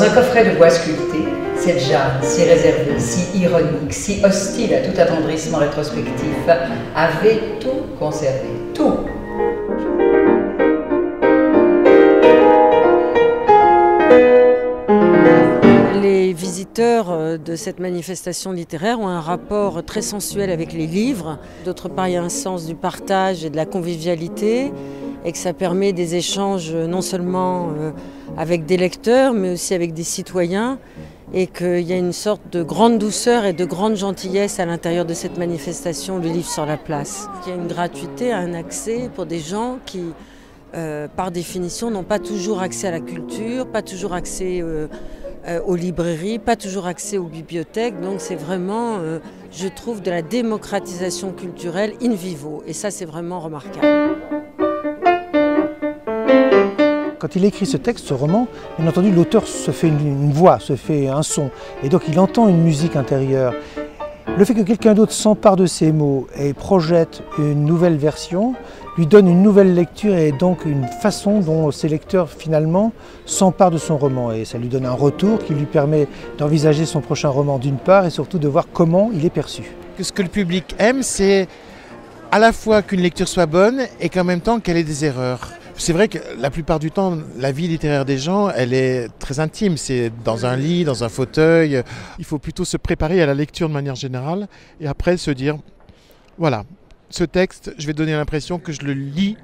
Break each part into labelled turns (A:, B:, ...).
A: un coffret de bois sculpté, cette Jeanne, si réservée, si ironique, si hostile à tout attendrissement rétrospectif, avait tout conservé, tout.
B: Les visiteurs de cette manifestation littéraire ont un rapport très sensuel avec les livres. D'autre part, il y a un sens du partage et de la convivialité et que ça permet des échanges non seulement avec des lecteurs mais aussi avec des citoyens et qu'il y a une sorte de grande douceur et de grande gentillesse à l'intérieur de cette manifestation, le livre sur la place. Il y a une gratuité, un accès pour des gens qui, par définition, n'ont pas toujours accès à la culture, pas toujours accès aux librairies, pas toujours accès aux bibliothèques. Donc c'est vraiment, je trouve, de la démocratisation culturelle in vivo. Et ça, c'est vraiment remarquable.
C: Quand il écrit ce texte, ce roman, bien entendu, l'auteur se fait une voix, se fait un son. Et donc il entend une musique intérieure. Le fait que quelqu'un d'autre s'empare de ces mots et projette une nouvelle version, lui donne une nouvelle lecture et donc une façon dont ces lecteurs finalement s'emparent de son roman. Et ça lui donne un retour qui lui permet d'envisager son prochain roman d'une part et surtout de voir comment il est perçu.
D: Ce que le public aime, c'est à la fois qu'une lecture soit bonne et qu'en même temps qu'elle ait des erreurs. C'est vrai que la plupart du temps, la vie littéraire des gens, elle est très intime. C'est dans un lit, dans un fauteuil. Il faut plutôt se préparer à la lecture de manière générale et après se dire, voilà, ce texte, je vais donner l'impression que je le lis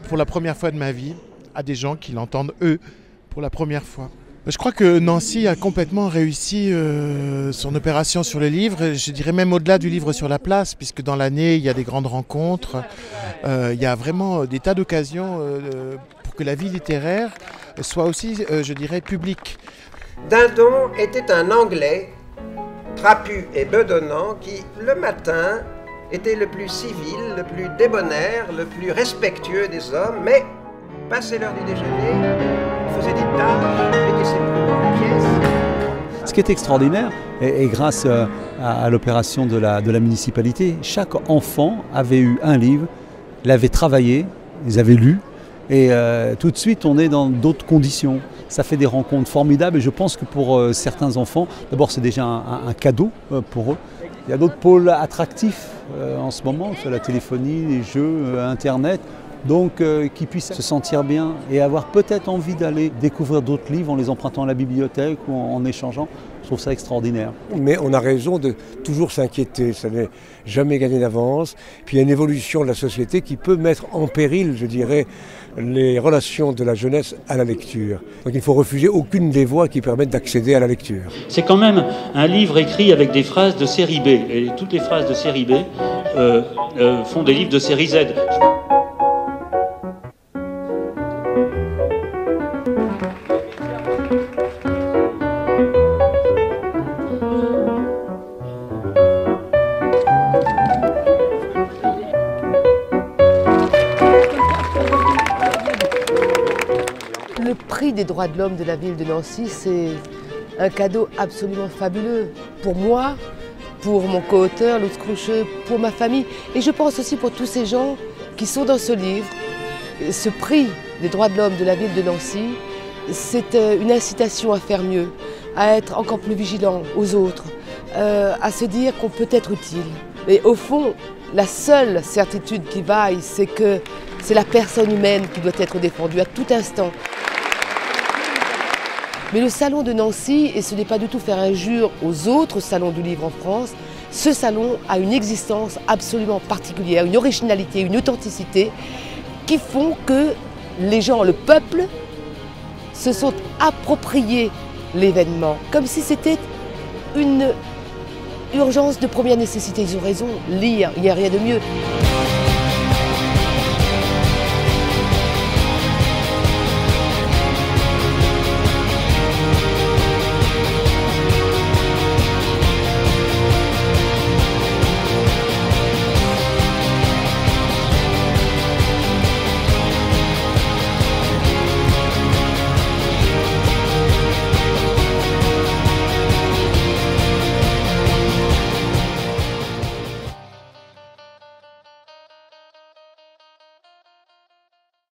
D: pour la première fois de ma vie à des gens qui l'entendent eux pour la première fois. Je crois que Nancy a complètement réussi son opération sur le livre, je dirais même au-delà du livre sur la place, puisque dans l'année, il y a des grandes rencontres, il y a vraiment des tas d'occasions pour que la vie littéraire soit aussi, je dirais, publique.
E: Dindon était un Anglais, trapu et bedonnant, qui, le matin, était le plus civil, le plus débonnaire, le plus respectueux des hommes, mais, passé l'heure du déjeuner, il faisait des tâches, mettait ses plumes en pièces.
F: Ce qui est extraordinaire, et grâce à l'opération de la municipalité, chaque enfant avait eu un livre, l'avait travaillé, ils avaient lu, et tout de suite on est dans d'autres conditions. Ça fait des rencontres formidables et je pense que pour certains enfants, d'abord c'est déjà un cadeau pour eux. Il y a d'autres pôles attractifs en ce moment, sur la téléphonie, les jeux, Internet. Donc qu'ils puissent se sentir bien et avoir peut-être envie d'aller découvrir d'autres livres en les empruntant à la bibliothèque ou en échangeant. Je trouve ça extraordinaire.
G: Mais on a raison de toujours s'inquiéter, ça n'est jamais gagné d'avance. Puis il y a une évolution de la société qui peut mettre en péril, je dirais, les relations de la jeunesse à la lecture. Donc il ne faut refuser aucune des voies qui permettent d'accéder à la lecture.
H: C'est quand même un livre écrit avec des phrases de série B. Et toutes les phrases de série B font des livres de série Z.
I: Le prix des droits de l'homme de la ville de Nancy, c'est un cadeau absolument fabuleux pour moi, pour mon co-auteur, Lutz Cruche, pour ma famille et je pense aussi pour tous ces gens qui sont dans ce livre. Ce prix des droits de l'homme de la ville de Nancy, c'est une incitation à faire mieux, à être encore plus vigilant aux autres, à se dire qu'on peut être utile. Mais au fond, la seule certitude qui vaille, c'est que c'est la personne humaine qui doit être défendue à tout instant. Mais le salon de Nancy, et ce n'est pas du tout faire injure aux autres salons du livre en France, ce salon a une existence absolument particulière, une originalité, une authenticité qui font que les gens, le peuple, se sont appropriés l'événement, comme si c'était une urgence de première nécessité. Ils ont raison, lire, il n'y a rien de mieux.